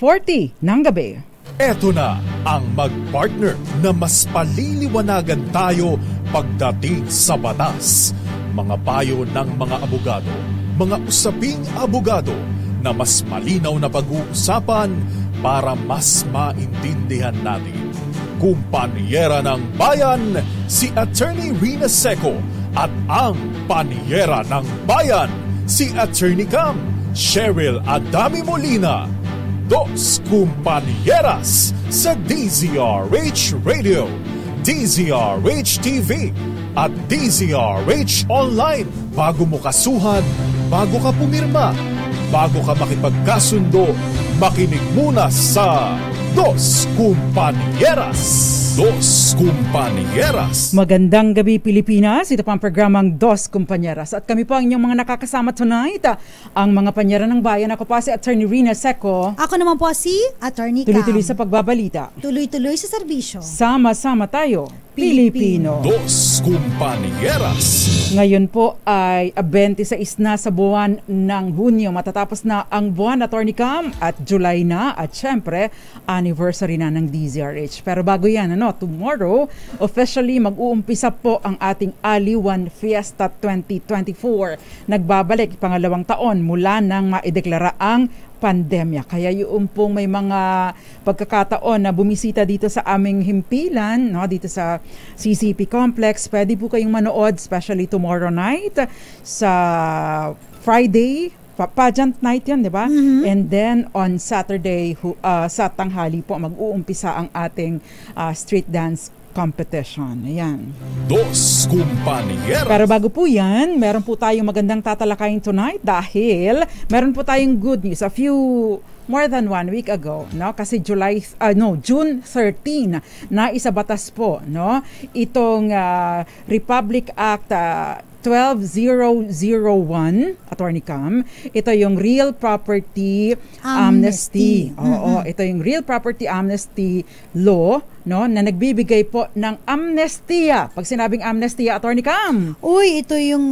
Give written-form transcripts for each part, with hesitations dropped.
6:40 ng gabi. Eto na ang mag-partner na mas paliliwanagan tayo pagdating sa batas. Mga payo ng mga abogado, mga usaping abogado na mas malinaw na pag-uusapan para mas maintindihan natin. Kumpanyera ng Bayan, si Attorney Rina Seco at ang Panyera ng Bayan, si Attorney Cam, Cheryl Adami Molina. Dos Kumpanieras sa DZRH Radio, DZRH TV at DZRH Online. Bago mo kasuhan, bago ka pumirma, bago ka makipagkasundo, makinig muna sa Dos Kumpanieras. Dos Kumpanieras. Magandang gabi Pilipinas, ito po ang programang Dos Kumpanieras at kami po ang inyong mga nakakasama tonight, ang mga panyera ng bayan. Ako po si Attorney Rina Seco. Ako naman po si Attorney Cam. Tuloy-tuloy sa pagbabalita. Tuloy-tuloy sa serbisyo. Sama-sama tayo, Pilipino. Dos Kumpanieras. Ngayon po ay 26 na sa buwan ng Hunyo. Matatapos na ang buwan, Attorney Cam, at July na at syempre anniversary na ng DZRH. Pero bago yan, tomorrow, officially mag-uumpisa po ang ating Aliwan Fiesta 2024. Nagbabalik pangalawang taon mula nang maideklara ang pandemya. Kaya yung pong may mga pagkakataon na bumisita dito sa aming himpilan, dito sa CCP Complex, pwede po kayong manood, especially tomorrow night, sa Friday, pageant night yan, di ba? Mm-hmm. And then on Saturday, sa tanghali po, mag-uumpisa ang ating street dance competition. Ayan. Dos Kumpanieras. Pero bago po yan, meron po tayong magandang tatalakayin tonight dahil meron po tayong good news. More than 1 week ago, kasi June 13 na isabatas po, itong Republic Act 12001, Attorney Cam. Ito yung Real Property Amnesty. Oo, ito yung Real Property Amnesty Law, na nagbibigay po ng amnestiya. Pag sinabing amnestiya, Attorney Cam. Uy, ito yung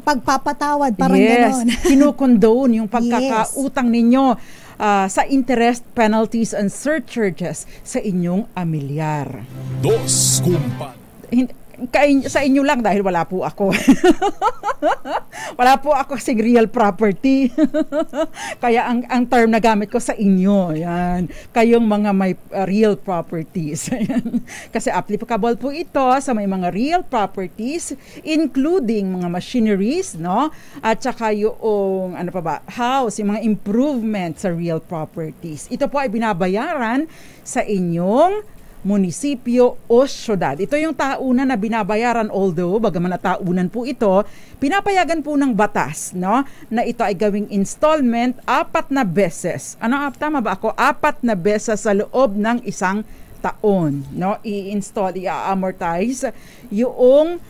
pagpapatawad, parang yes, gano'n. Kinukondone yung pagkakautang ninyo sa interest, penalties, and surcharges sa inyong amilyar. Dos Kumpanieras. Sa inyo lang dahil wala po ako. Wala po ako kasing real property. Kaya ang term na gamit ko sa inyo, yan. Kayong mga may real properties. Kasi applicable po ito sa may mga real properties, including mga machineries, at saka yung house, yung mga improvements sa real properties. Ito po ay binabayaran sa inyong munisipyo o syudad. Ito yung taunan na binabayaran, although bagaman na taunan po ito, pinapayagan po ng batas, na ito ay gawing installment 4 na beses. Tama ba ako? 4 na beses sa loob ng isang taon, i-install, i-amortize yung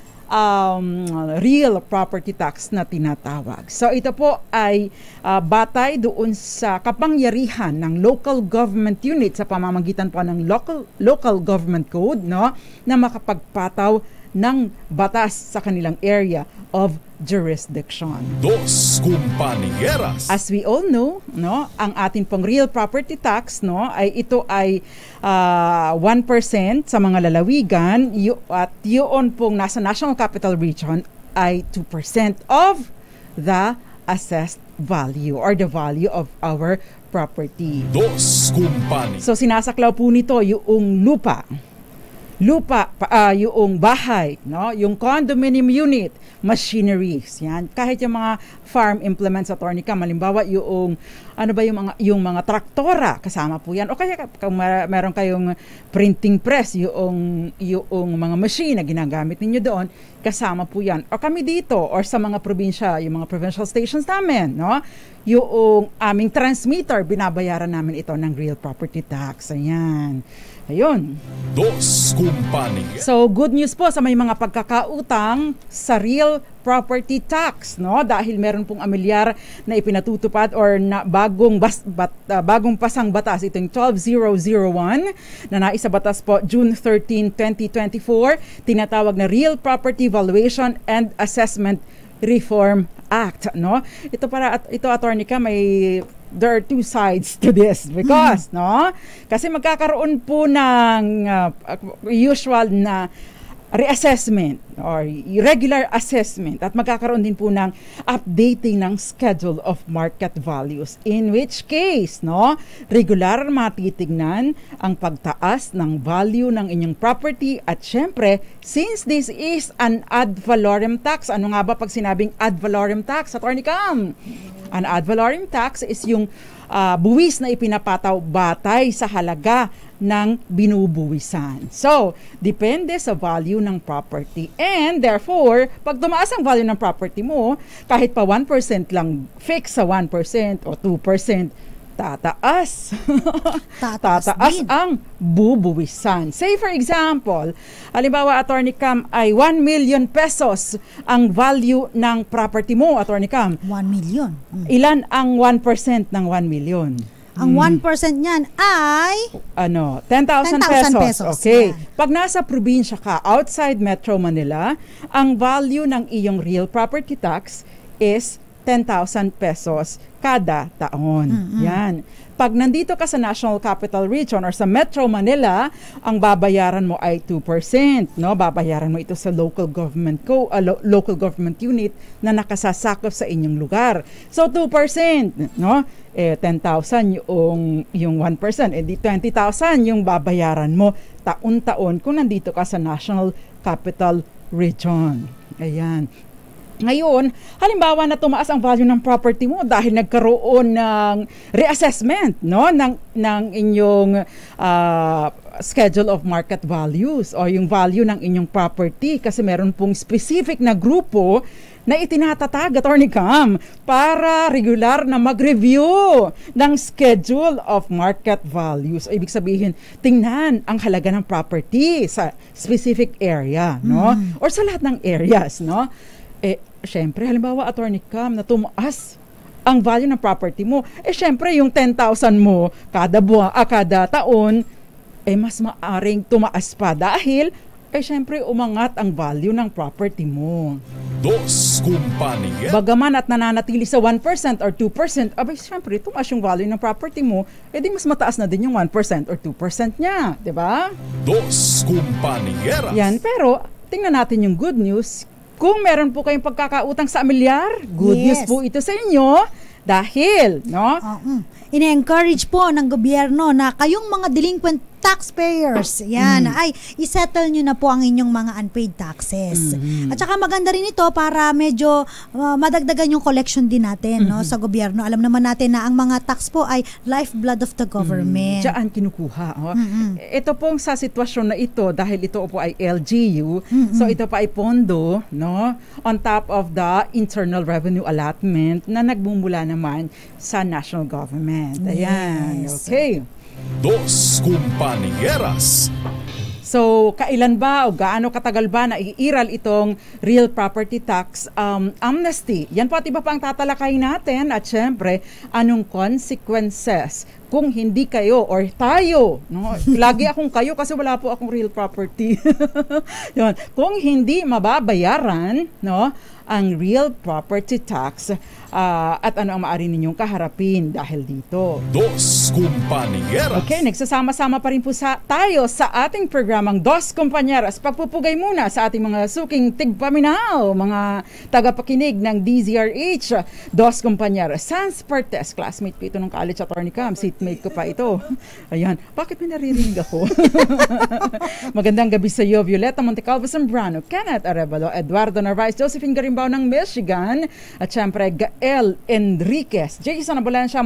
real property tax na tinatawag. So ito po ay batay doon sa kapangyarihan ng local government unit sa pamamagitan po ng local government code, na makapagpataw ng batas sa kanilang area of jurisdiction. Dos Kumpanieras. As we all know, ang ating pong real property tax, ito ay 1% sa mga lalawigan, at yun pong nasa National Capital Region ay 2% of the assessed value or the value of our property. Dos Kumpanieras. So sinasaklaw po nito yung lupa, yung bahay, yung condominium unit, machineries, yan. Kahit yung mga farm implements, Attorney Cam, halimbawa yung mga traktora, kasama po yan. O kaya kung meron kayong printing press, yung mga machine na ginagamit ninyo doon, kasama po yan. O kami dito, or sa mga probinsya, yung mga provincial stations namin, yung aming transmitter, binabayaran namin ito ng real property tax. Ayan. Ayun. Dos Kumpanieras. So, good news po sa may mga pagkakautang sa real property tax, dahil meron pong amilyar na ipinatutupad or na bagong pasang batas, itong 12001 na naisabatas po June 13, 2024, tinatawag na Real Property Valuation and Assessment Reform Act, Ito Attorney Cam, may there are two sides to this because, no? Kasi magkakaroon po ng usual na reassessment or regular assessment at magkakaroon din po ng updating ng schedule of market values, in which case, no, regular matitignan ang pagtaas ng value ng inyong property at syempre, since this is an ad valorem tax, ano nga ba pag sinabing ad valorem tax, Attorney Cam? An ad valorem tax is yung buwis na ipinapataw batay sa halaga ng binubuwisan. So, depende sa value ng property. And therefore, pag tumaas ang value ng property mo, kahit pa 1% lang, fix sa 1% o 2%, tataas. Tataas ang bubuwisan. Say for example, halimbawa, Attorney Cam, ay 1 million pesos ang value ng property mo, Attorney Cam. 1 million. Ilan ang 1% ng 1 million? Ang 1% niyan ay 10,000 pesos. Okay. Yan. Pag nasa probinsya ka, outside Metro Manila, ang value ng iyong real property tax is 10,000 pesos kada taon. Yan. Pag nandito ka sa National Capital Region or sa Metro Manila, ang babayaran mo ay 2%, no? Babayaran mo ito sa local government local government unit na nakasasakop sa inyong lugar. So 2%, no? 10,000 yung 1%, di 20,000 yung babayaran mo taon-taon kung nandito ka sa National Capital Region. Ayan. Ngayon, halimbawa na tumaas ang value ng property mo dahil nagkaroon ng reassessment, no, ng inyong schedule of market values o yung value ng inyong property kasi meron pong specific na grupo na itinatatag, Attorney Cam, para regular na mag-review ng schedule of market values. O, ibig sabihin, tingnan ang halaga ng property sa specific area, no? Or sa lahat ng areas, no? Syempre, halimbawa, Attorney Cam, na tumaas ang value ng property mo, syempre, yung 10,000 mo kada taon, mas maaring tumaas pa dahil, syempre, umangat ang value ng property mo. Dos Kumpanya. Bagaman at nananatili sa 1% or 2%, syempre, tumaas yung value ng property mo, di mas mataas na din yung 1% or 2% niya, di ba? Dos Kumpanya. Yan, pero tingnan natin yung good news. Kung meron po kayong pagkakautang sa amilyar, good news po ito sa inyo dahil, no? Ine-encourage po ng gobyerno na kayong mga delinquent taxpayers, ay isettle nyo na po ang inyong mga unpaid taxes. At saka maganda rin ito para medyo madagdagan yung collection din natin, no, sa gobyerno. Alam naman natin na ang mga tax po ay lifeblood of the government. Diyan kinukuha. Ito pong sa sitwasyon na ito, dahil ito po ay LGU, so ito pa ay pondo, no, on top of the internal revenue allotment na nagbumula naman sa national government. Ayan. Yes. Okay. Dos Kumpanieras. So, kailan ba o gaano katagal ba na iiral itong real property tax amnesty? Yan po at iba pa ang tatalakay natin at syempre, anong consequences kung hindi kayo or tayo, no? Lagi akong kayo kasi wala po akong real property. Yun. Kung hindi mababayaran, no, ang real property tax at ano ang maaari ninyong kaharapin dahil dito. Dos Kumpanieras. Okay, nagsasama-sama pa rin po tayo sa ating programang Dos Kumpanieras. Pagpupugay muna sa ating mga suking tigpaminaw, mga tagapakinig ng DZRH. Dos Kumpanieras. Sans Partes, classmate ko ito ng college, Attorney Cam. Seatmate ko pa ito. Ayan, bakit may naririnig ako? Magandang gabi sa iyo, Violeta Montecalvo Zambrano, Kenneth Arevalo, Eduardo Narvaez, Josephine Garimbaw ng Michigan, at syempre Gael Enriquez, Jason Abulancia,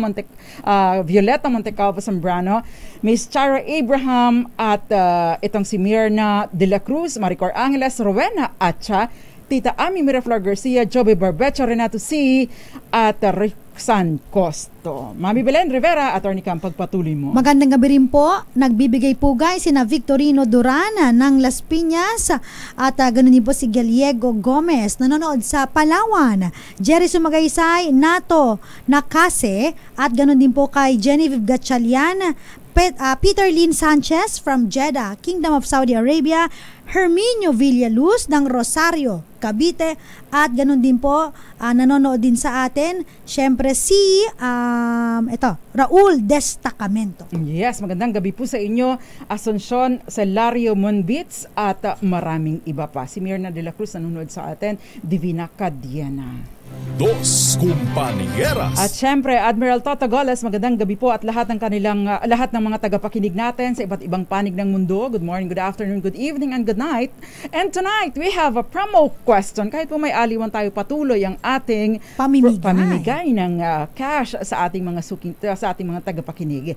Violeta Montecalvo Zambrano, Miss Chara Abraham, at itong si Mirna De La Cruz, Maricor Angeles, Rowena Acha, Tita Ami Miraflor Garcia, Joby Barbecho, Renato C, at San Costo. Mami Belen Rivera, Attorney Cam, pagpatuloy mo. Magandang gabi rin po. Nagbibigay po guys sina Victorino Durana ng Las Piñas at ganun din po si Gallego Gomez nanonood sa Palawan. Jerry Sumagaysay, Nato Nakase at ganun din po kay Genevieve Gatchalian, Peter Lynn Sanchez from Jeddah, Kingdom of Saudi Arabia, Herminio Villaluz ng Rosario, Cavite, at ganun din po, nanonood din sa atin, syempre si Raul Destacamento. Yes, magandang gabi po sa inyo, Asuncion Celario Monbits, at maraming iba pa. Si Mirna de la Cruz nanonood sa atin, Divina Cadiana. Dos Compañeras. At syempre, Admiral Toto Goles, magandang gabi po at lahat ng mga tagapakinig natin sa iba't ibang panig ng mundo. Good morning, good afternoon, good evening, and good night. And tonight, we have a promo question. Kahit po may aliwan tayo, patuloy ang ating pamimigay ng cash sa ating mga tagapakinig.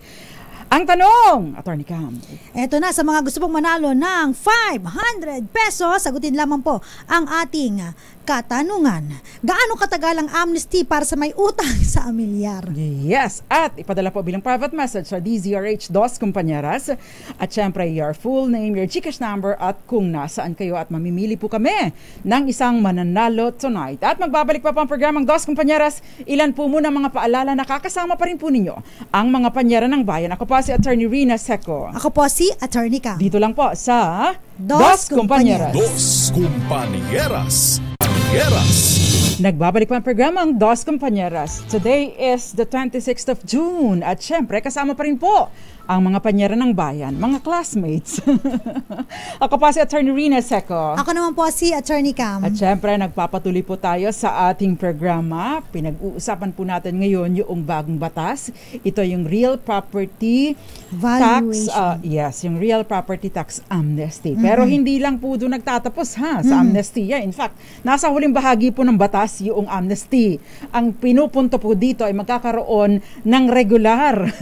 Ang tanong, Attorney Cam. Eto na, sa mga gusto pong manalo ng 500 pesos, sagutin lamang po ang ating katanungan. Gaano katagal ang amnesty para sa may utang sa amilyar? Yes, at ipadala po bilang private message sa DZRH Dos Compañeras. At syempre, your full name, your GCash number, at kung nasaan kayo, at mamimili po kami ng isang mananalo tonight. At magbabalik pa po ang programang Dos Compañeras. Ilan po muna mga paalala, nakakasama pa rin po ninyo ang mga panyera ng bayan. Ako po si Attorney Rina Seco. Ako po si Attorney Cam. Dito lang po sa Dos Compañeras. Dos Compañeras. Nagbabalik pa ang programang Dos Compañeras. Today is the 26th of June. At syempre, kasama pa rin po ang mga panyera ng bayan, mga classmates. Ako pa si Attorney Rina Seco. Ako naman po si Attorney Cam. At syempre, nagpapatuloy po tayo sa ating programa. Pinag-uusapan po natin ngayon yung bagong batas. Ito yung Real Property Tax. Yes, yung Real Property Tax Amnesty. Pero hindi lang po doon nagtatapos sa amnesty. In fact, nasa huling bahagi po ng batas yung amnesty. Ang pinupunto po dito ay magkakaroon ng regular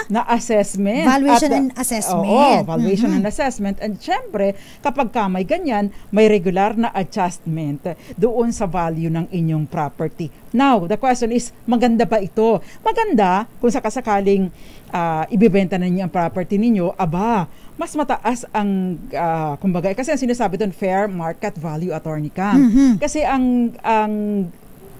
na assessment. Valuation and assessment. Oo, valuation and assessment. And syempre, kapag may ganyan, may regular na adjustment doon sa value ng inyong property. Now, the question is, maganda ba ito? Maganda kung sakasakaling ibibenta na niyo ang property ninyo, mas mataas ang, kumbaga, kasi ang sinasabi doon, fair market value, Attorney Cam. Kasi ang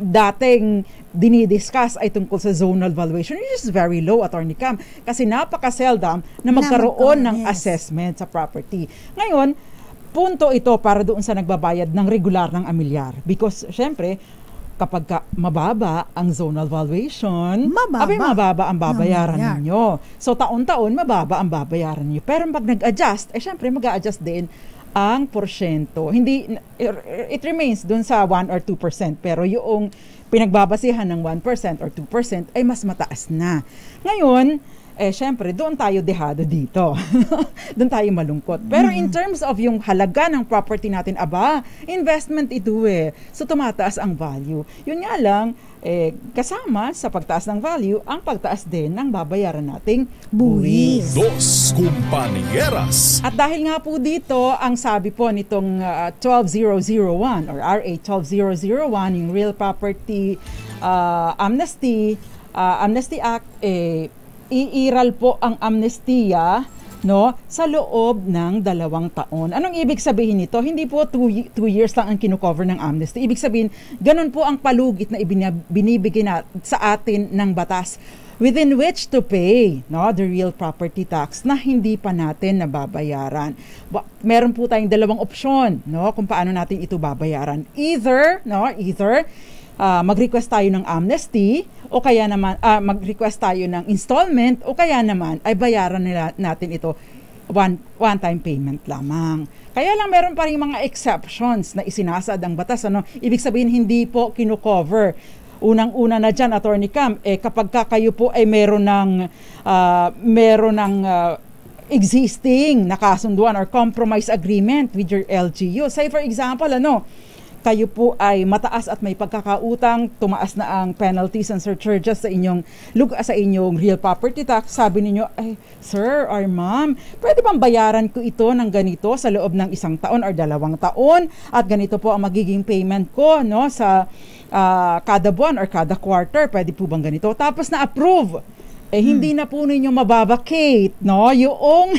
dating dinidiscuss ay tungkol sa zonal valuation, which is very low, Attorney Cam, kasi napaka-seldom na magkaroon ng assessment sa property. Ngayon, punto ito para doon sa nagbabayad ng regular ng amilyar. Because, syempre, kapag mababa ang zonal valuation, mababa ang babayaran ninyo. So, taon-taon, mababa ang babayaran ninyo. Pero pag nag-adjust, syempre, mag-a-adjust din ang porsyento. Hindi, it remains dun sa 1 or 2%. Pero yung pinagbabasihan ng 1% or 2% ay mas mataas na. Ngayon, syempre, doon tayo dehado dito. Doon tayo malungkot. Pero in terms of yung halaga ng property natin, investment ito So, tumataas ang value. Yun nga lang, kasama sa pagtaas ng value, ang pagtaas din ng babayaran nating buwis. Dos Compañeras. At dahil nga po dito, ang sabi po nitong 12001 or RA 12001, yung Real Property Amnesty Act, iiral po ang amnestiya sa loob ng 2 taon. Anong ibig sabihin nito? Hindi po 2 years lang ang kino-cover ng amnesty. Ibig sabihin, ganun po ang palugit na binibigay na sa atin ng batas within which to pay the real property tax na hindi pa natin nababayaran. Meron po tayong 2 opsyon kung paano natin ito babayaran. Either mag-request tayo ng amnesty o kaya naman mag-request tayo ng installment o kaya naman ay bayaran natin ito one-time payment lamang. Kaya lang meron pa rin mga exceptions na isinasaad ang batas. Ibig sabihin hindi po kino-cover. Unang-una na dyan, Attorney Cam, kapag kayo po ay meron ng existing na kasunduan or compromise agreement with your LGU. Say for example, kayo po ay mataas at may pagkakautang, tumaas na ang penalties and surcharges sa inyong real property tax. Sabi niyo, sir or ma'am, pwede bang bayaran ko ito ng ganito sa loob ng 1 taon or 2 taon at ganito po ang magiging payment ko sa kada buwan or kada quarter, pwede po bang ganito? Tapos na-approve hindi na po ninyo mababakate, no? Yung,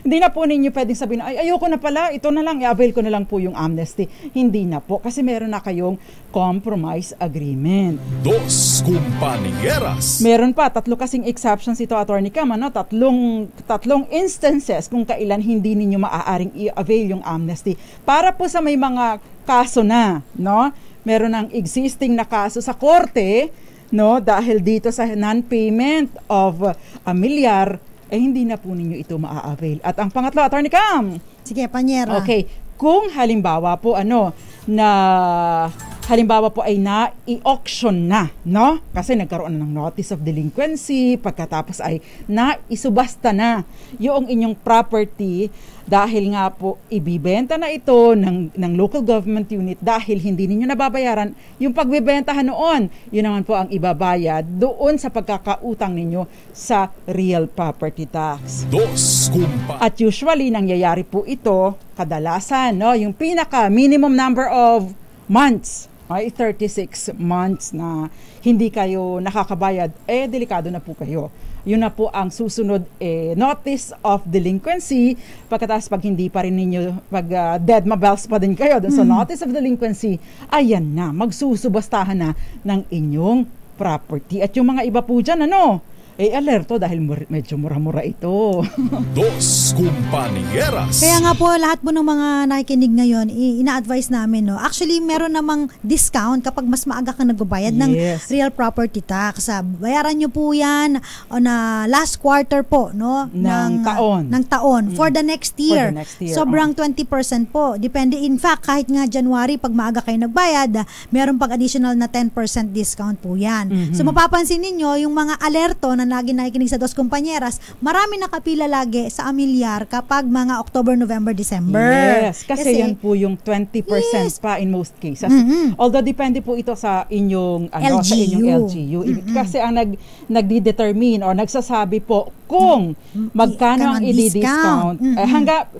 hindi na po ninyo pwedeng sabihin, ay, ayoko na pala, ito na lang, i-avail ko na lang po yung amnesty. Hindi na po, kasi meron na kayong compromise agreement. Dos Compañeras. Meron pa, 3 kasing exceptions ito, Attorney Cam, ano? Tatlong instances kung kailan hindi ninyo maaaring i-avail yung amnesty. Para po sa may mga kaso na, no? Meron ng existing na kaso sa korte, no, dahil dito sa non-payment of $1 milyar, hindi na po ninyo ito maa-avail. At ang pangatlo, Attorney Cam. Sige, Panyera. Okay, kung halimbawa po halimbawa po ay na-i-auction na, no? Kasi nagkaroon na ng notice of delinquency, pagkatapos ay na-isubasta na yung inyong property dahil nga po ibibenta na ito ng local government unit dahil hindi ninyo nababayaran yung pagbebentahan noon. Yun naman po ang ibabayad doon sa pagkakautang ninyo sa real property tax. Dos At usually, nangyayari po ito kadalasan, no? Yung pinaka minimum number of months ay 36 months na hindi kayo nakakabayad, delikado na po kayo. Yun na po ang susunod, notice of delinquency. Pagkatapos pag hindi pa rin ninyo, pag dead mabels pa din kayo dun sa notice of delinquency, ayan na, magsusubastahan na ng inyong property. At yung mga iba po dyan, alerto dahil medyo mura-mura ito. Dos Compañeras. Kaya nga po, lahat po ng mga nakikinig ngayon, ina-advise namin, no? Actually, meron namang discount kapag mas maaga ka nagbabayad ng real property tax. Bayaran nyo po yan on last quarter po, no? Ng taon. For the next year. Sobrang 20% po. Depende. In fact, kahit nga January, pag maaga kayo nagbayad, meron pag additional na 10% discount po yan. So, mapapansin ninyo, yung mga alerto na lagi nakikinig sa Dos Compañeras, marami nakapila lagi sa amilyar kapag mga October, November, December. Yes, kasi yan po yung 20% pa in most cases. Although depende po ito sa inyong LGU. Sa inyong LGU. Kasi ang nagdi-determine or nagsasabi po kung magkano ang i-discount.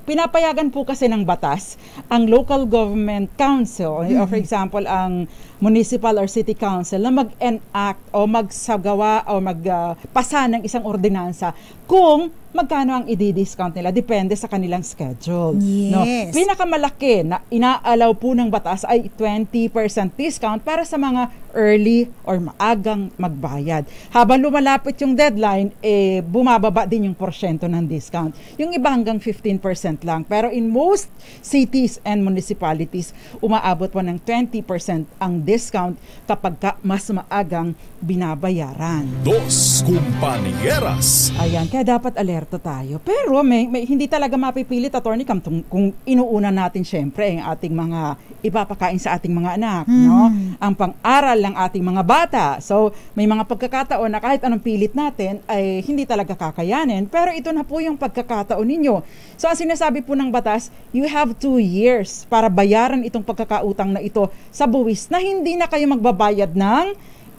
Pinapayagan po kasi ng batas ang local government council, or for example, ang municipal or city council na mag-enact o magsagawa o magpasa ng isang ordinansa kung magkano ang i-discount nila. Depende sa kanilang schedule. Yes. No? Pinakamalaki na inaalaw po ng batas ay 20% discount para sa mga early or maagang magbayad. Habang lumalapit yung deadline, bumababa din yung porsyento ng discount. Yung iba hanggang 15% lang. Pero in most cities and municipalities, umaabot po ng 20% ang discount kapag mas maagang binabayaran. Dos Compañeras. Ayan, kaya dapat alerto tayo. Pero may hindi talaga mapipilit, Attorney Cam, kung inuuna natin syempre ang ating mga ipapakain sa ating mga anak, no? Ang pang-aral ng ating mga bata. So, may mga pagkakataon na kahit anong pilit natin ay hindi talaga kakayanin, pero ito na po yung pagkakataon ninyo. So, ang sinasabi po ng batas, you have 2 years para bayaran itong pagkakautang na ito sa buwis na hindi na kayo magbabayad ng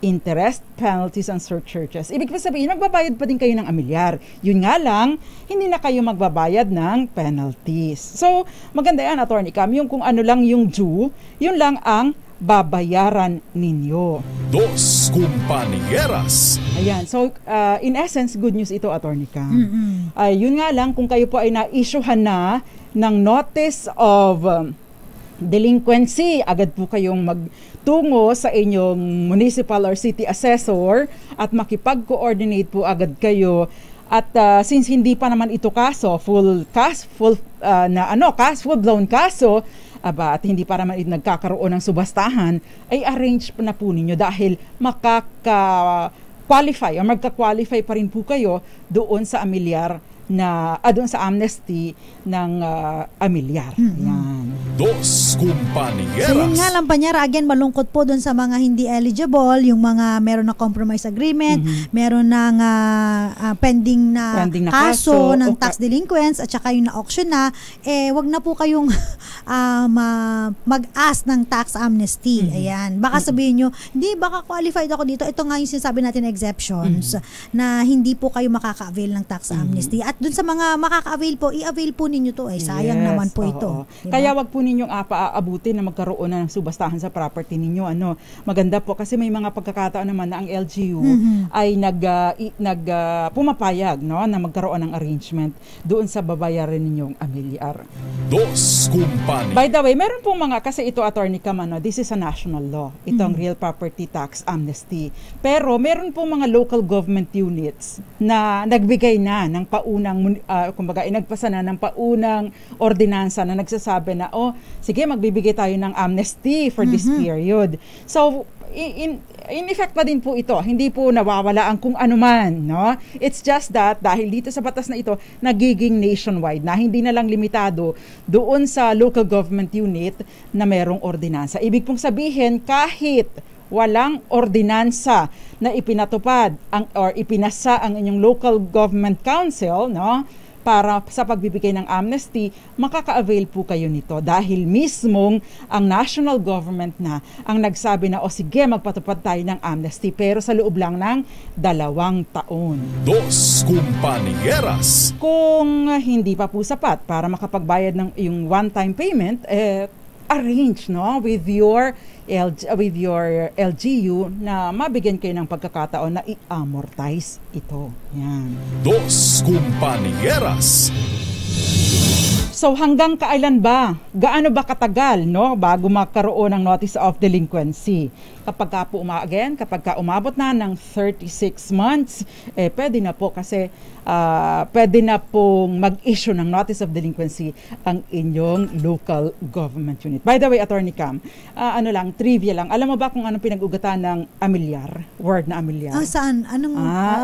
interest, penalties, and surcharges. Ibig sabihin, magbabayad pa din kayo ng amilyar. Yun nga lang, hindi na kayo magbabayad ng penalties. So, maganda yan, Attorney Cam, yung kung ano lang yung due, yun lang ang babayaran ninyo. Dos Compañeras. Ayan, so in essence, good news ito, Attorney Cam. Yun nga lang, kung kayo po ay na-issuehan na ng notice of delinquency, agad po kayong magtungo sa inyong municipal or city assessor at makipag-coordinate po agad kayo. At since hindi pa naman ito kaso, full blown kaso, at hindi pa naman nagkakaroon ng subastahan, ay arrange na po ninyo dahil makaka-qualify o magka-qualify pa rin po kayo doon sa amilyar doon sa amnesty ng amilyar. Yan. Dos Compañeras. So yun nga lang, Panyera, again, malungkot po doon sa mga hindi eligible, yung mga meron na compromise agreement, meron ng pending na kaso ng tax delinquents, at saka yung na-auction na, wag na po kayong mag-ask ng tax amnesty. Ayan. Baka sabihin nyo, hindi, baka qualified ako dito. Ito nga yung sinasabi natin exceptions, na hindi po kayo makaka-avail ng tax amnesty. At dun sa mga makaka-avail po, i-avail po ninyo to. Sayang naman po ito. Diba? Kaya wag po ninyo ninyong paaabutin na magkaroon na ng subastahan sa property ninyo. Maganda po kasi may mga pagkakataon naman na ang LGU ay pumapayag, no, na magkaroon ng arrangement doon sa babayaran ninyong amilyar. Dos Kumpanya. By the way, meron pong mga, kasi ito, Attorney Cam, this is a national law. Itong real property tax amnesty. Pero meron pong mga local government units na nagbigay na ng paunang, kumbaga, inagpasa na ng paunang ordinansa na nagsasabi na, sige, magbibigay tayo ng amnesty for this period. So, in effect pa din po ito. Hindi po nawawala ang kung ano man, no? It's just that dahil dito sa batas na ito nagiging nationwide na hindi na lang limitado doon sa local government unit na merong ordinansa. Ibig pong sabihin kahit walang ordinansa na ipinatupad or ipinasa ang inyong local government council, no, para sa pagbibigay ng amnesty, makaka-avail po kayo nito dahil mismong ang national government na ang nagsabi na sige, magpatupad tayo ng amnesty pero sa loob lang ng 2 taon. Dos Kumpanieras. Kung hindi pa po sapat para makapagbayad ng yung one-time payment, arrange, no, with your LGU na mabigyan kayo ng pagkakataon na i-amortize ito. Yan. Dos Kumpanieras. So hanggang kailan ba? Gaano ba katagal, no, bago magkaroon ng notice of delinquency? Kapag umabot na ng 36 months, pwede na po kasi pwede na pong mag-issue ng notice of delinquency ang inyong local government unit. By the way, Attorney Cam, trivia lang. Alam mo ba kung anong pinag-ugatan ng amilyar? Word na amilyar. Saan?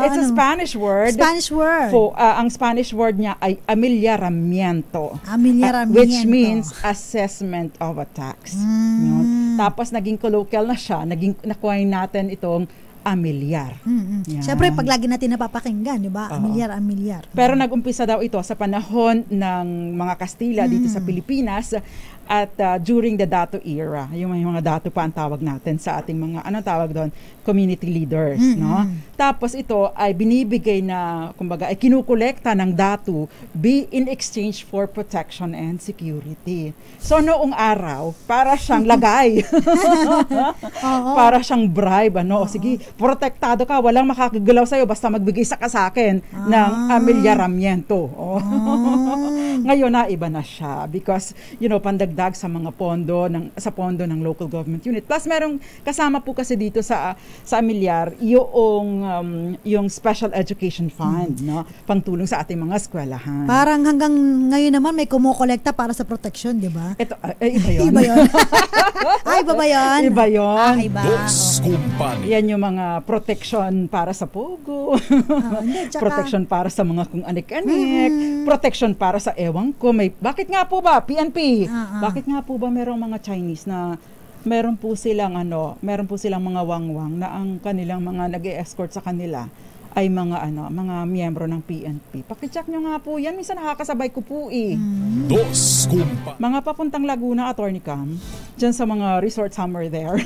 It's a Spanish word. Spanish word. Ang Spanish word niya ay amilyaramiento. Which Which means assessment of a tax. Yun. Tapos naging colloquial na siya, nakuha natin itong amilyar. Siyempre, pag lagi natin napapakinggan, di ba? Amilyar. Pero nag-umpisa daw ito sa panahon ng mga Kastila dito sa Pilipinas at during the Dato era. Yung mga Dato pa ang tawag natin sa ating mga, tawag doon? Community leaders, no? Tapos ito ay binibigay na, kumbaga, ay kinukolekta ng Dato in exchange for protection and security. So noong araw, para siyang lagay. Para siyang bribe, sige, protektado ka, walang makakagalaw sa'yo basta magbigay sa akin ng amilyaramiento. Ngayon na iba na siya because pandagdag sa mga pondo ng local government unit. Plus merong kasama po kasi dito sa amilyar yung special education fund, no, pangtulong sa ating mga eskwelahan. Parang hanggang ngayon naman may kumukolekta para sa protection, di ba? Ito iba 'yon. Iba 'yon. Iba ba 'yon? Iba 'yon. Iba. Dos Kumpanya. Yan yung mga protection para sa pogo. Protection para sa mga kung anik-anik. Protection para sa ewan ko. Bakit nga po ba? PNP. Bakit nga po ba merong mga Chinese na meron po silang mga wangwang na ang kanilang mga nag-e-escort sa kanila ay mga miyembro ng PNP. Paki-check nyo nga po yan. Minsan nakakasabay ko po Dos Kumpanya. Mga papuntang Laguna, Attorney Cam, dyan sa mga resort somewhere there.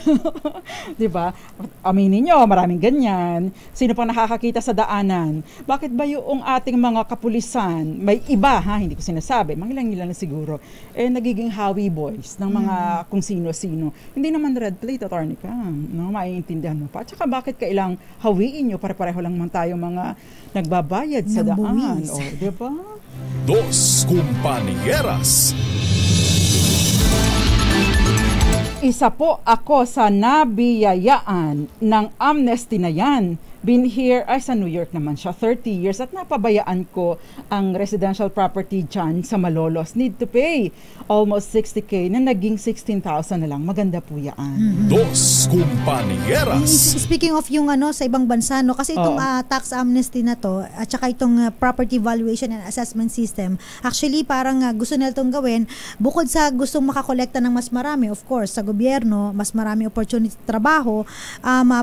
Diba? Aminin nyo, maraming ganyan. Sino pang nakakakita sa daanan? Bakit ba yung ating mga kapulisan, may iba, hindi ko sinasabi, mangilang-ilan na siguro, nagiging Howie boys ng mga kung sino-sino. Hindi naman red plate, Attorney Cam. No? Maiintindihan mo pa. At saka bakit kailang hawiin nyo? Pare-pareho lang tayo mga nagbabayad sa daan. Diba? Dos Kumpanieras. Isa po ako sa nabiyayaan ng amnesty na yan. Been here, sa New York naman siya, 30 years at napabayaan ko ang residential property dyan sa Malolos. Need to pay almost 60K na naging 16,000 na lang. Maganda po yan. Dos Kumpanieras. Speaking of yung sa ibang bansa, no, kasi itong tax amnesty na to at saka itong property valuation and assessment system, actually parang gusto nila itong gawin bukod sa gustong makakolekta ng mas marami, of course, sa gobyerno, mas marami opportunity trabaho,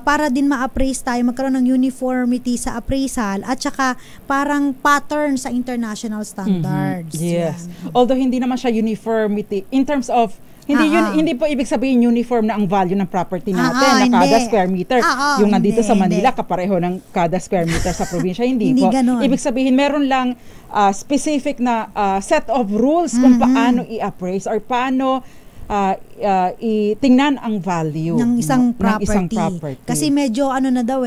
para din ma-appraise tayo, magkaroon ng uniformity sa appraisal at saka parang pattern sa international standards. Yes. Although hindi naman siya uniformity in terms of Hindi po ibig sabihin uniform na ang value ng property natin na kada square meter. Yung nandito sa Manila kapareho ng kada square meter sa probinsya, hindi po. Ganun. Ibig sabihin meron lang specific na set of rules kung paano i-appraise or paano itingnan ang value ng isang property. Kasi medyo na daw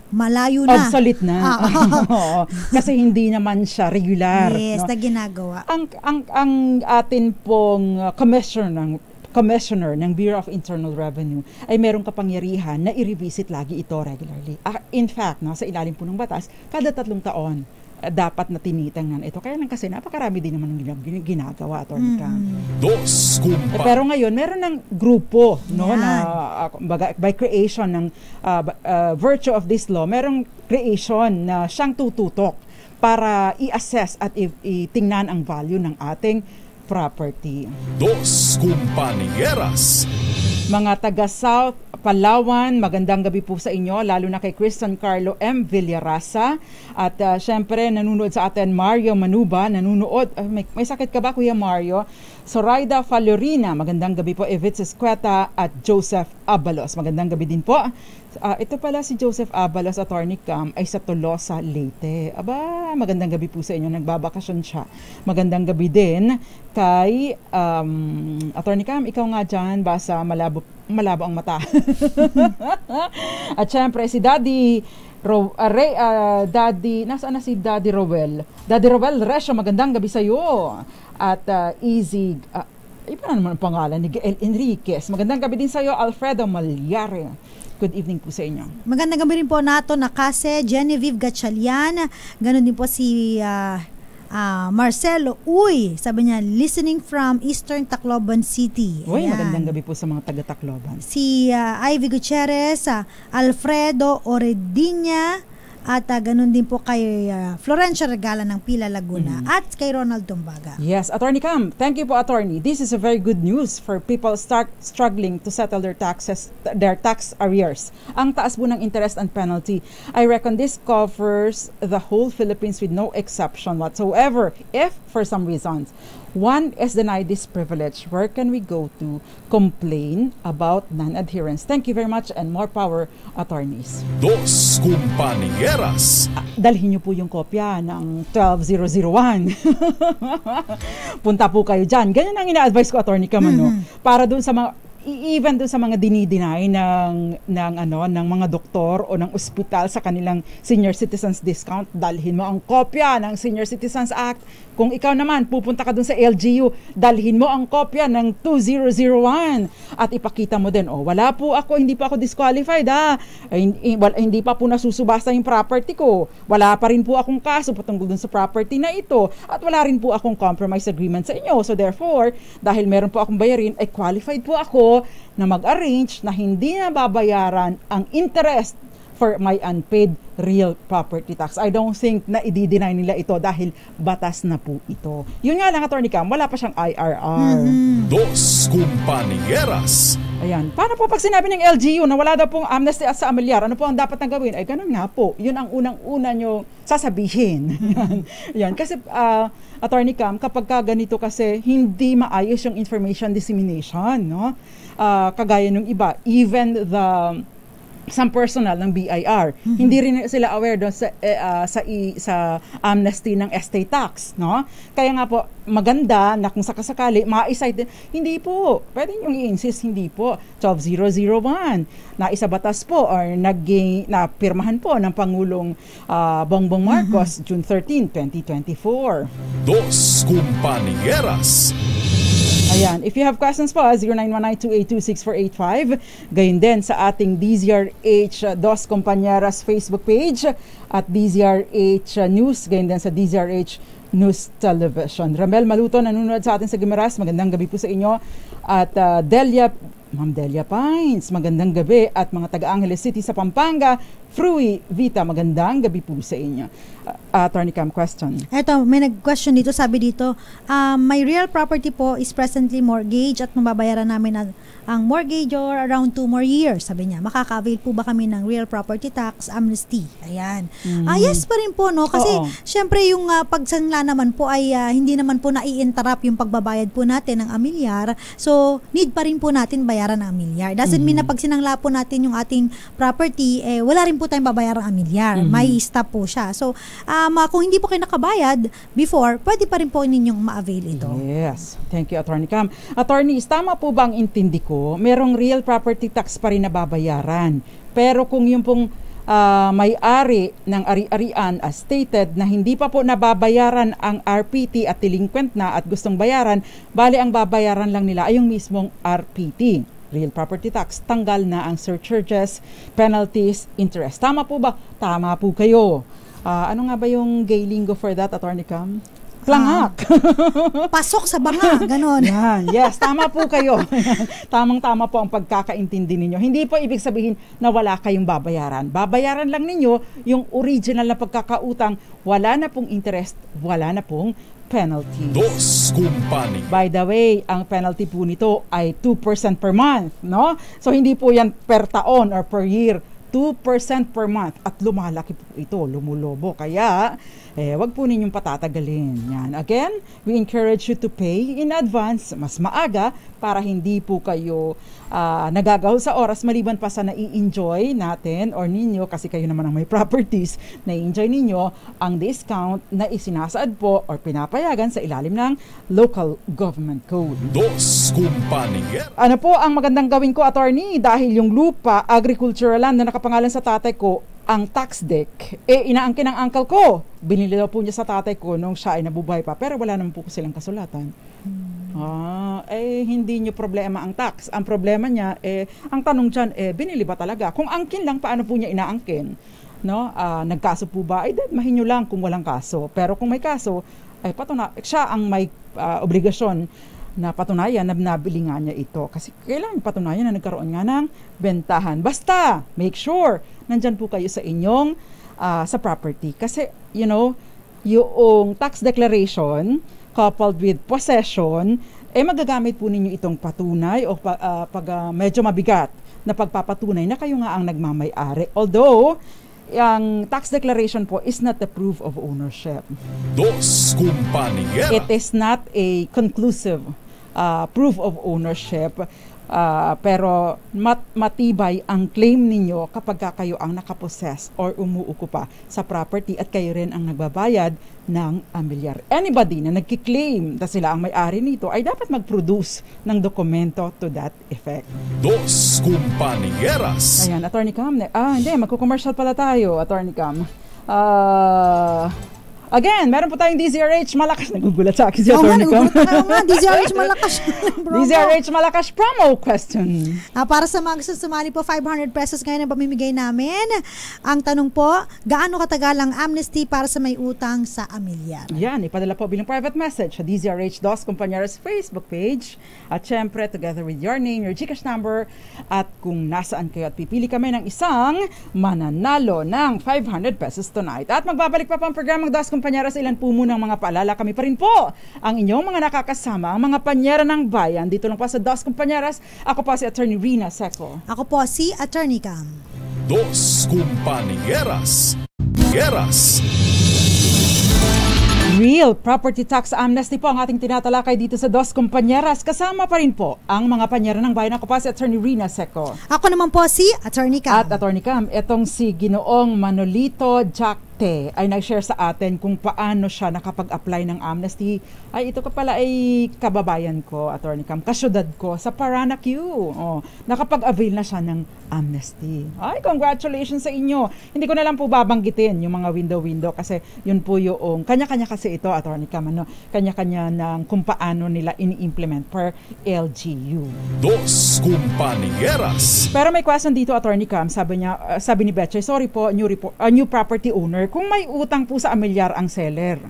malayo na. Obsolete na. Kasi hindi naman siya regular. Yes, na ginagawa. Ang atin pong commissioner ng Bureau of Internal Revenue ay merong kapangyarihan na i-revisit lagi ito regularly. In fact, sa ilalim po ng batas, kada 3 taon dapat na tinitingnan ito. Kaya lang kasi napakarami din naman ng ginagawa, Atty. Cam. Pero ngayon, meron ng grupo na by creation ng virtue of this law, merong creation na siyang tututok para i-assess at itingnan ang value ng ating property. Dos Compañeras. Mga taga South Palawan, magandang gabi po sa inyo, lalo na kay Christian Carlo M. Villarasa. At syempre, nanonood sa atin Mario Manuba, nanonood. May sakit ka ba, Kuya Mario? Zoraida Falorina, magandang gabi po. Evitz Escueta at Joseph Abalos, magandang gabi din po. Ito pala si Joseph Abalos, Atty. Cam, ay sa Tolosa, Leyte. Aba, magandang gabi po sa inyo, nagbabakasyon siya. Magandang gabi din kay Atty. Cam, ikaw nga dyan, basa malabo ang mata. At syempre, si nasaan na si Daddy Rowell? Daddy Rowell Resyo, magandang gabi sa iyo. At Easy, iba na naman ang pangalan ni Gael Enriquez. Magandang gabi din sa iyo, Alfredo Malyari. Good evening po sa inyo. Magandang gabi rin po nato na Kase, Genevieve Gatchalian. Ganon din po si Marcelo Uy, sabi niya, listening from Eastern Tacloban City. Uy, magandang gabi po sa mga taga-Tacloban. Si Ivy Gutierrez, Alfredo Orediña, at ganun din po kay Florencia Regala ng Pila, Laguna, at kay Ronald Dumbaga. Yes, Atty. Cam, thank you po, Attorney. This is a very good news for people struggling to settle their tax arrears. Ang taas po ng interest and penalty. I reckon this covers the whole Philippines with no exception whatsoever. If, for some reasons, one is denied this privilege, where can we go to complain about non-adherence? Thank you very much and more power, attorneys. Dos Compañeras. Dalhin niyo po yung kopya ng 12001. Punta po kayo dyan. Ganyan ang ina-advise ko, Atty. Cam, para dun sa mga even doon sa mga dinideny ng mga doktor o ng ospital sa kanilang senior citizens discount, dalhin mo ang kopya ng Senior Citizens Act. Kung ikaw naman pupunta ka doon sa LGU, dalhin mo ang kopya ng 2001 at ipakita mo din, wala po ako, hindi pa ako disqualified hindi pa po nasusubasta yung property ko, wala pa rin po akong kaso patungkol doon sa property na ito, at wala rin po akong compromise agreement sa inyo. So therefore, dahil meron po akong bayarin, ay qualified po ako na mag-arrange na hindi na babayaran ang interest for my unpaid real property tax. I don't think na i-deny nila ito dahil batas na po ito. Yun nga lang, Atty. Cam, wala pa siyang IRR. Dos Compañeras. Ayan. Paano po pag sinabi ng LGU na wala daw pong amnesty sa Amilyar? Ano po ang dapat na gawin? Ay, ganun nga po. Yun ang unang-una nyo sasabihin. Yan. Kasi, Atty. Cam, kapag ganito kasi, hindi maayos yung information dissemination, no? Kagaya nung iba, even some personnel ng BIR, hindi rin sila aware doon sa amnesty ng estate tax, no? Kaya nga po, maganda na kung sakasakali, ma-cite, hindi po, pwede nyo i-insist, hindi po, 12001, na isa batas po, or napirmahan po ng Pangulong Bongbong Marcos, June 13, 2024. Dos Compañeras. Ayan, if you have questions po, 0919-282-6485. Gayon din sa ating DZRH Dos Compañeras Facebook page at DZRH News, gayon din sa DZRH News Television. Ramel Maluto nanonood sa atin sa Guimaras, magandang gabi po sa inyo. At Ma'am Delia Pines, magandang gabi. At mga taga Angeles City sa Pampanga, Frui Vita, magandang gabi po sa inyo. Attorney Cam, question. Eto, may nag-question dito, sabi dito, my real property po is presently mortgage at mababayaran namin ang mortgage or around 2 more years. Sabi niya, makaka-avail po ba kami ng real property tax amnesty? Ayan. Yes pa rin po, no? Kasi, syempre, yung pagsangla naman po ay hindi naman po nai-interrupt yung pagbabayad po natin ng amilyar. So, need pa rin po natin bayaran ng amilyar. Doesn't mean na pag sinangla po natin yung ating property, wala rin po tayong babayaran ng amilyar. May stop po siya. So, kung hindi po kayo nakabayad before, pwede pa rin po ninyong ma-avail ito. Yes. Thank you, Attorney Cam. Attorney, tama po ba ang intindi ko? Merong real property tax pa rin na babayaran. Pero kung yung pong may-ari ng ari-arian as stated na hindi pa po nababayaran ang RPT at delinquent na at gustong bayaran, bali ang babayaran lang nila ay yung mismong RPT. Real property tax, tanggal na ang surcharges, penalties, interest. Tama po ba? Tama po kayo. Ano nga ba yung gay lingo for that, Attorney Cam? Plangak. Pasok sa banga, ganon. Yan, yes, tama po kayo. Tamang-tama po ang pagkakaintindi ninyo. Hindi po ibig sabihin na wala kayong babayaran. Babayaran lang ninyo yung original na pagkakautang. Wala na pong interest, wala na pong penalty. Dos Kumpanya. By the way, ang penalty po nito ay 2% per month, no? So hindi po yan per taon or per year. 2% per month at lumalaki po ito, lumulobo. Kaya, wag po ninyong patatagalin. Yan. Again, we encourage you to pay in advance, mas maaga, para hindi po kayo nagagaw sa oras maliban pa sa nai-enjoy natin or ninyo, kasi kayo naman ang may properties, nai-enjoy ninyo ang discount na isinasaad po or pinapayagan sa ilalim ng local government code. Dos Kumpanya. Ano po ang magandang gawin ko, attorney? Dahil yung lupa, agricultural land na nakapangalan sa tatay ko, ang tax deck, inaangkin ng uncle ko. Binili daw po niya sa tatay ko nung siya ay nabubuhay pa, pero wala naman po silang kasulatan. Hindi nyo problema ang tax. Ang problema niya, ang tanong dyan, binili ba talaga? Kung angkin lang, paano po niya inaangkin? No? Nagkaso po ba? Mahinyo lang kung walang kaso. Pero kung may kaso, siya ang may obligasyon na patunayan na nabili nga niya ito. Kasi kailangan patunayan na nagkaroon nga ng bentahan. Basta, make sure, nandyan po kayo sa inyong sa property. Kasi, yung tax declaration coupled with possession, magagamit po ninyo itong patunay o pag medyo mabigat na pagpapatunay na kayo nga ang nagmamay-ari. Although, ang tax declaration po is not the proof of ownership. Dos Kumpanya. It is not a conclusive proof of ownership, pero matibay ang claim ninyo kapag kayo ang nakapossess or umuukupa sa property at kayo rin ang nagbabayad ng amilyar. Anybody na nagkiklaim na sila ang may-ari nito ay dapat mag-produce ng dokumento to that effect. Dos Kumpanieras. Ayan, Attorney Cam. Hindi, magko-commercial pala tayo, Attorney Cam. Again, meron po tayong DZRH Malakas. Nagugulat sa akin si Attorney Cam. DZRH Malakas. DZRH Malakas promo question. Para sa mga gusto sumali po, 500 pesos ngayon ang pamimigay namin. Ang tanong po, gaano katagal ang amnesty para sa may utang sa amilyar? Yan, ipadala po bilang private message sa DZRH Dos Kumpanyera's Facebook page. At syempre, together with your name, your GCash number, at kung nasaan kayo at pipili kami ng isang mananalo ng 500 pesos tonight. At magbabalik pa ang programang Dos Kumpanyeras, ilan po muna ang mga paalala. Kami pa rin po ang inyong mga nakakasama, ang mga panyera ng bayan. Dito lang po sa Dos Kumpanyeras. Ako po si Attorney Rina Seco. Ako po si Attorney Cam. Dos Kumpanieras. Yeras. Real property tax amnesty po ang ating tinatalakay dito sa Dos Kumpanyeras. Kasama pa rin po ang mga panyera ng bayan. Ako po si Attorney Rina Seco. Ako naman po si Attorney Cam. At Attorney Cam, etong si Ginoong Manolito Jacte ay nag-share sa atin kung paano siya nakapag-apply ng amnesty. Ay, ito ka pala ay kababayan ko, Attorney Cam, kasyudad ko sa Paranaque. Nakapag-avail na siya ng amnesty. Ay, congratulations sa inyo. Hindi ko na lang po babanggitin yung mga window-window kasi yun po yung kanya-kanya kasi ito, Attorney Cam, kanya-kanya ng kung paano nila ini-implement per LGU. Dos Kumpanieras. Pero may question dito, Attorney Cam, sabi ni Betchay, sorry po, new property owner, kung may utang po sa amilyar ang seller,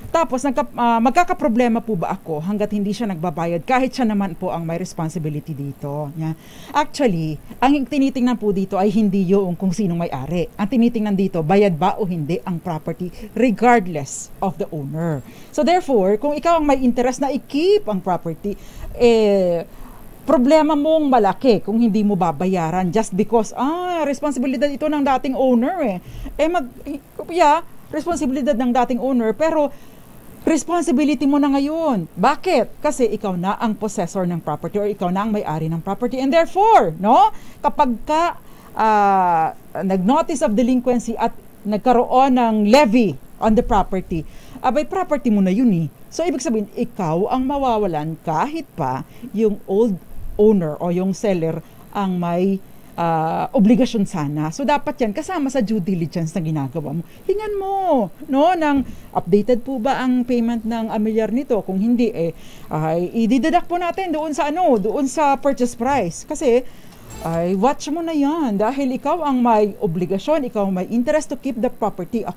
Tapos, magkakaproblema po ba ako hanggat hindi siya nagbabayad kahit siya naman po ang may responsibility dito? Yeah. Actually, ang tinitingnan po dito ay hindi yung kung sinong may-ari. Ang tinitingnan dito, bayad ba o hindi ang property regardless of the owner. So therefore, kung ikaw ang may interest na i-keep ang property, problema mong malaki kung hindi mo babayaran just because, responsibilidad ito ng dating owner responsibilidad ng dating owner, pero responsibility mo na ngayon. Bakit? Kasi ikaw na ang possessor ng property or ikaw na ang may-ari ng property. And therefore, kapag nag-notice of delinquency at nagkaroon ng levy on the property, abay property mo na yun eh. So, ibig sabihin, ikaw ang mawawalan kahit pa yung old owner o yung seller ang may obligasyon sana. So, dapat yan kasama sa due diligence na ginagawa mo. Hingan mo, ng updated po ba ang payment ng amilyar nito? Kung hindi, i-deduct po natin doon sa purchase price. Kasi, watch mo na yan dahil ikaw ang may obligasyon, ikaw ang may interest to keep the property.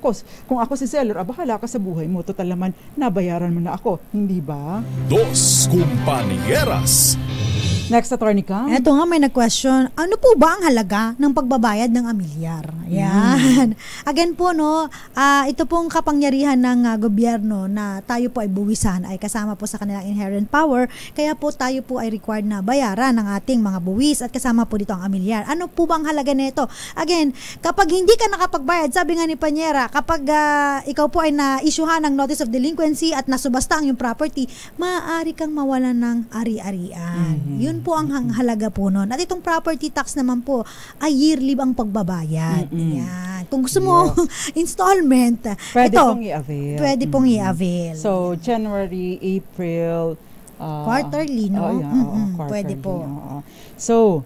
Kung ako si seller, bahala ka sa buhay mo. Total naman, nabayaran mo na ako. Hindi ba? Dos Compañeras. Next, Attorney Cam. Eto nga, may nag-question, ano po ba ang halaga ng pagbabayad ng amilyar? Yan. Again po, ito pong kapangyarihan ng gobyerno na tayo po ay buwisan ay kasama po sa kanilang inherent power. Kaya po tayo po ay required na bayaran ng ating mga buwis at kasama po dito ang amilyar. Ano po ba ang halaga nito? Again, kapag hindi ka nakapagbayad, sabi nga ni Panyera, kapag ikaw po ay na-issuehan ng notice of delinquency at nasubasta ang yung property, maaari kang mawalan ng ari-arian. Yun po ang halaga po nun. At itong property tax naman po ay yearly ang pagbabayad. Yan. Kung gusto mo installment, pwede pong i-avail. Pwede pong i-avail. So, January, April, quarterly, no? Quarterly, pwede po. So,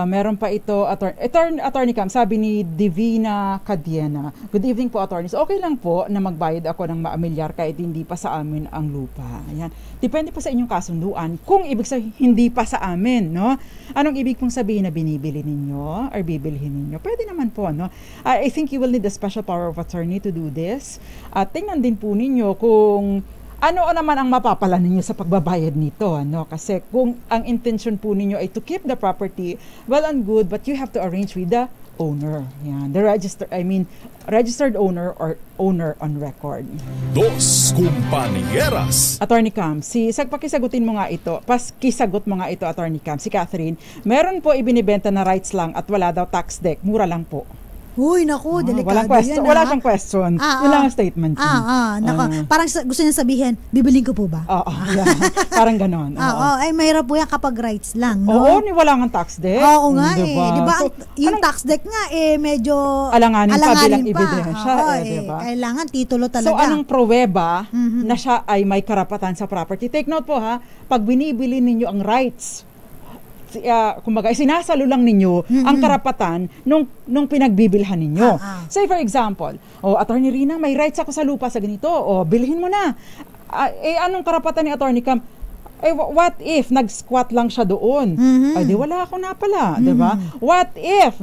meron pa ito, Attorney Cam, sabi ni Divina Cadiena, good evening po, attorneys. Okay lang po na magbayad ako ng maamilyar kahit hindi pa sa amin ang lupa. Ayan. Depende po sa inyong kasunduan. Kung ibig sabihin, hindi pa sa amin, Anong ibig pong sabihin na binibili ninyo or bibilhin ninyo? Pwede naman po, I think you will need a special power of attorney to do this. At tingnan din po ninyo kung ano naman ang mapapala ninyo sa pagbabayad nito, Kasi kung ang intention po ninyo ay to keep the property, well and good, but you have to arrange with the owner. Yan, the registered owner or owner on record. Dos Compañeras. Attorney Cam, pakisagutin mo nga ito. Kisagot mo nga ito, Attorney Cam. Si Catherine, meron po ibinibenta na rights lang at wala daw tax deck. Mura lang po. Uy, naku, delikado yan. Wala siyang question. Yun lang ang statement. Parang gusto niya sabihin, bibilin ko po ba? Yeah. Parang ganon. Mahirap po yan kapag rights lang, no? Oo, wala nga tax deck. Oo nga diba? Diba, yung tax deck nga, medyo alanganin pa bilang pa. ebidensya. Diba? Kailangan titulo talaga. So, anong pruweba na siya ay may karapatan sa property? Take note po pag binibili ninyo ang rights, kumbaga, sinasalo lang ninyo ang karapatan nung pinagbibilhan ninyo. Say for example, Attorney Rina, may rights ako sa lupa sa ganito, bilhin mo na. Anong karapatan ni Attorney Cam? What if nag-squat lang siya doon? Ay, di wala ako na pala, di ba? What if,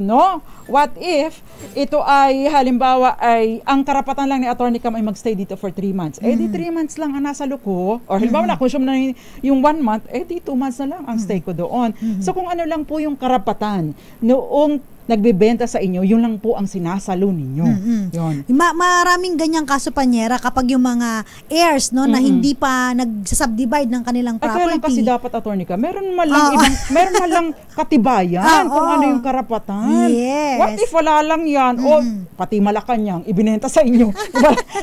What if ito ay halimbawa ay ang karapatan lang ni Attorney Cam ay magstay dito for 3 months. Di 3 months lang ang nasa loko. Or halimbawa na-consume na yung 1 month, di 2 months na lang ang stay ko doon. So kung ano lang po yung karapatan noong nagbebenta sa inyo, yun lang po ang sinasalo ninyo. Yun. Maraming ganyang kaso, Panyera, kapag yung mga heirs na hindi pa nagsasubdivide ng kanilang property. Kaya lang kasi dapat, Attorney Cam, meron man lang katibayan kung ano yung karapatan. Yes. What if wala lang yan? O pati Malacanang ibinenta sa inyo.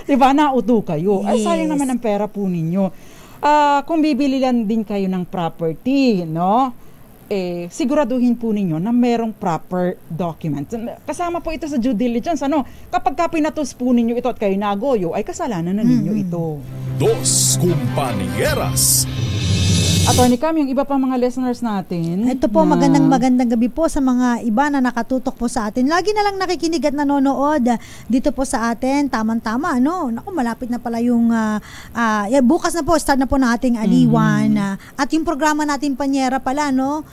diba? Nauto kayo. Ay, sayang naman ang pera po ninyo. Kung bibili lang din kayo ng property, siguraduhin po ninyo na merong proper documents. Kasama po ito sa due diligence. Kapag pinatos po ninyo ito at kayo nagoyo, ay kasalanan na ninyo ito. Dos Compañeras. Attorney Cam, yung iba pa mga listeners natin. Ito po, magandang gabi po sa mga iba na nakatutok po sa atin. Lagi na lang nakikinig at nanonood dito po sa atin. Tamang-tama, no? Naku, malapit na pala yung bukas na po, start na po ng ating aliwan. At yung programa natin Panyera pala, no?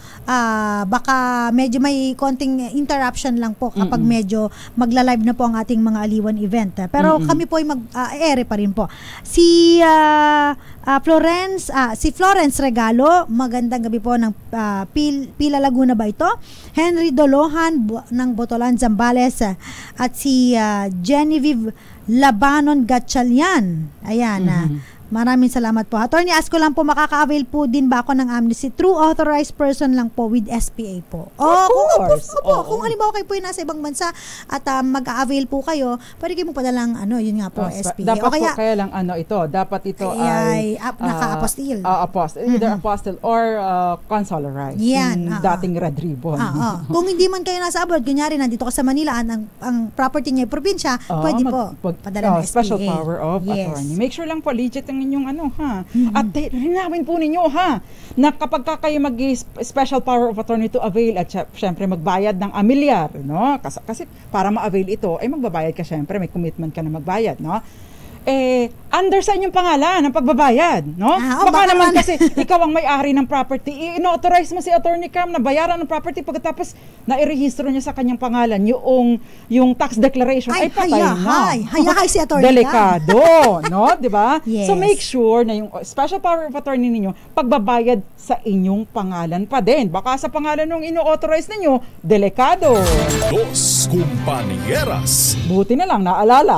Baka medyo may konting interruption lang po kapag medyo magla-live na po ang ating mga aliwan event. Pero kami po ay mag-ere pa rin po. Si Florence Regalo, magandang gabi po ng Pila Laguna ba ito? Henry Dolohan ng Botolan, Zambales, at si Genevieve Labanon Gatchalian. Ayan, maraming salamat po. Attorney, ask ko lang po, makaka-avail po din ba ako ng amnesty? True authorized person lang po with SPA po. Kung halimbawa kayo po yung nasa ibang bansa at mag-a-avail po kayo, pwede kayo mo padalang yun nga po, SPA. Dapat po kaya lang dapat ito ay naka-apostille. Either apostille or consularized. Yan. Dating red ribbon. Kung hindi man kayo nasa abroad, kunyari nandito ka sa Manila, ang property niya probinsya, pwede po padala ng SPA. Special power of attorney. Make sure lang po legit ang inyong At rinawin po ninyo na kapag kayo mag-special power of attorney to avail at syempre magbayad ng amilyar, no? Kasi para ma-avail ito, ay magbabayad ka syempre, may commitment ka na magbayad, no? Under sa inyong pangalan ng pagbabayad, no? Baka naman kasi ikaw ang may-ari ng property, in-authorize mo si Attorney Cam na bayaran ng property pagkatapos na-irehistro niya sa kanyang pangalan yung tax declaration ay patay na. Hayahay si Attorney Cam. Delikado, no? 'Di ba? Yes. So make sure na yung special power of attorney ninyo pagbabayad sa inyong pangalan pa din. Baka sa pangalan ng ino-authorize ninyo, delikado. Dos Compañeras. Buti na lang naalala.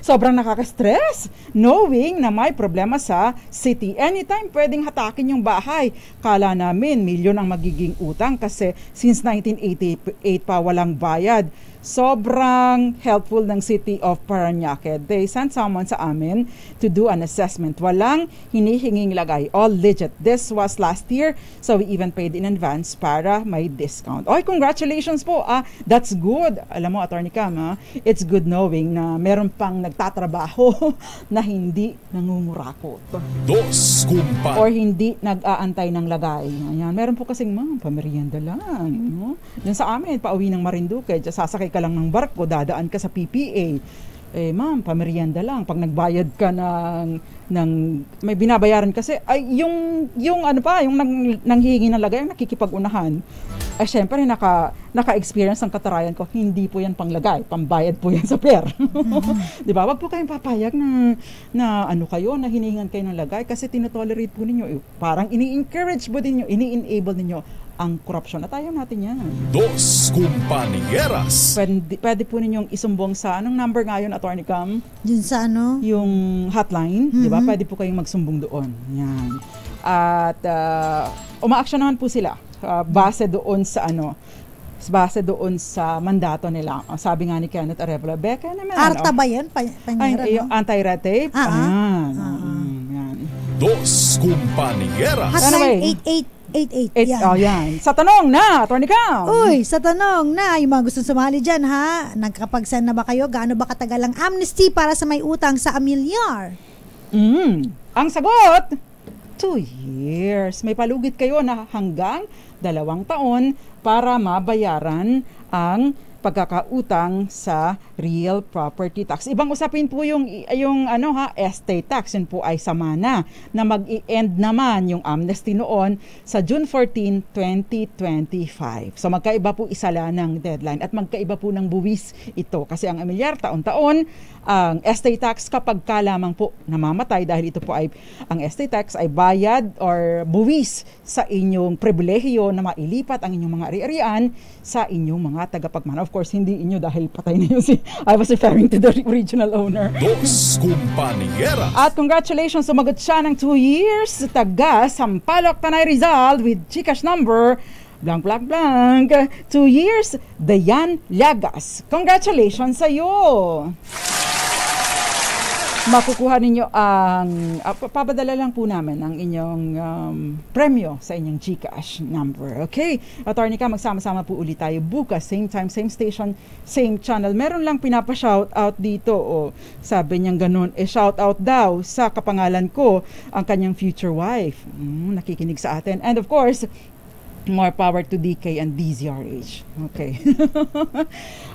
Sobrang nakaka-stress knowing na may problema sa city. Anytime pwedeng hatakin yung bahay. Kala namin milyon ang magiging utang kasi since 1988 pa walang bayad. Sobrang helpful ng City of Parañaque. They sent someone sa amin to do an assessment. Walang hinihinging lagay. All legit. This was last year, so we even paid in advance para may discount. Oy, congratulations po. That's good. Alam mo, Attorney Cam, it's good knowing na meron pang nagtatrabaho na hindi nangungurakot. Dos Or hindi nag-aantay ng lagay. Ayan. Meron po kasing, pamerienda lang. No? Yan sa amin, pauwi ng Marinduque, sasakay ka lang ng barko, dadaan ka sa PPA. Ma'am, pamerienda lang. Pag nagbayad ka ng may binabayaran kasi, ay yung nanghihingi ng lagay, ang nakikipag-unahan. Ay, syempre, naka-experience ang katarayan ko, hindi po yan panglagay, pambayad po yan sa PER. Di ba? Wag po kayong papayag na kayo, na hinihingan kayo ng lagay kasi tinotolerate po ninyo. Parang ini-encourage po ninyo, ini-enable ninyo ang corruption. At ayaw natin yan. Dos Compañeras. Pwede po ninyong isumbong sa anong number ngayon, Attorney Cam? Yun sa yung hotline, di ba? Pwede po kayong magsumbong doon. Yan. At uma-actionahan po sila base doon sa mandato nila. Sabi nga ni Kenneth Arevalo, Becca naman. Arta ba yan? Yung anti-red tape? Yan. Dos Compañeras. Hotline 8888. Yan. Sa tanong na, Attorney Cam. Uy, sa tanong na, yung mga gustong sumali dyan, ha? Nagkapag-send na ba kayo? Gaano ba katagal ang amnesty para sa may utang sa amilyar? Ang sagot, 2 years. May palugit kayo na hanggang 2 taon para mabayaran ang pagkakautang sa real property tax. Ibang usapin po yung estate tax. Yun po ay sama na mag-i-end naman yung amnesty noon sa June 14, 2025. So magkaiba po isala ng deadline at magkaiba po ng buwis ito. Kasi ang amilyar, taon-taon, ang estate tax kapag ka lamang po namamatay dahil ito po ay, ang estate tax ay bayad or buwis sa inyong pribilehiyo na mailipat ang inyong mga ari-arian sa inyong mga tagapagmana. Of course, hindi inyo dahil patay na yun I was referring to the original owner. Dos Compañeras. At congratulations, sumagot siya ng 2 years sa taga Sampaloc, Tanay Rizal with Gcash number blank 2 years, Dayan Llagas. Congratulations sa iyo. makukuha ninyo ang papadala lang po namin ang inyong premyo sa inyong GCash number. Okay? Attorney Ka, magsama-sama po ulit tayo bukas. Same time, same station, same channel. Meron lang pinapa-shout out dito. Sabi niyang ganun, shout out daw sa kapangalan ko ang kanyang future wife. Nakikinig sa atin. And of course, more power to DK and DZRH. Okay.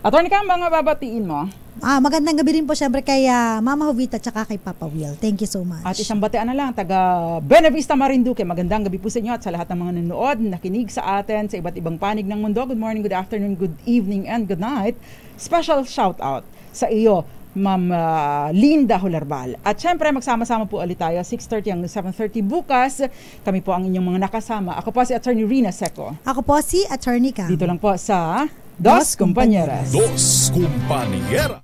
Attorney Ka, mga babatiin mo? Magandang gabi rin po syempre kay Mama Jovita at kay Papa Will. Thank you so much. At isang batian na lang, taga Buenavista, Marinduque. Magandang gabi po sa inyo at sa lahat ng mga nanonood, nakinig sa atin sa iba't ibang panig ng mundo. Good morning, good afternoon, good evening, and good night. Special shout out sa iyo, Ma'am Linda Hularbal. At syempre, magsama-sama po ulit tayo 6:30 hanggang 7:30 bukas. Kami po ang inyong mga nakasama. Ako po si Attorney Rina Seco. Ako po si Attorney Ka. Dito lang po sa Dos Compañeras. Dos Compañeras.